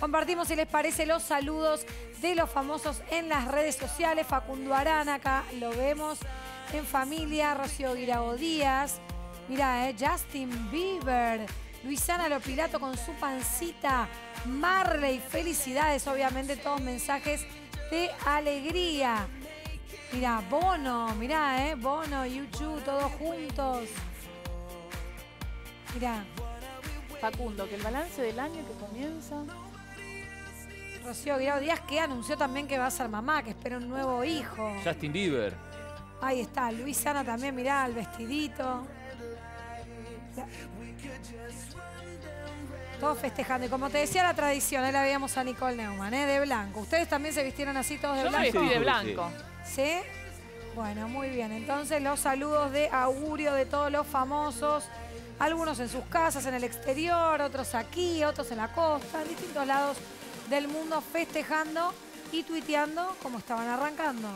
Compartimos, si les parece, los saludos de los famosos en las redes sociales. Facundo Arana, acá lo vemos en familia. Rocío Guirao Díaz. Mirá, Justin Bieber. Luisana Lopilato con su pancita. Marley, felicidades, obviamente, todos mensajes de alegría. Mirá, Bono, mirá, Bono, YouTube, todos juntos. Mirá. Facundo, que el balance del año que comienza. Rocío Guirao Díaz, que anunció también que va a ser mamá, que espera un nuevo hijo. Justin Bieber. Ahí está, Luisana también, mirá, el vestidito. Todos festejando. Y como te decía la tradición, ahí la veíamos a Nicole Neumann, de blanco. ¿Ustedes también se vistieron así todos de blanco? Yo me vestí de blanco. ¿Sí? Bueno, muy bien. Entonces los saludos de augurio de todos los famosos. Algunos en sus casas, en el exterior, otros aquí, otros en la costa, en distintos lados del mundo festejando y tuiteando como estaban arrancando.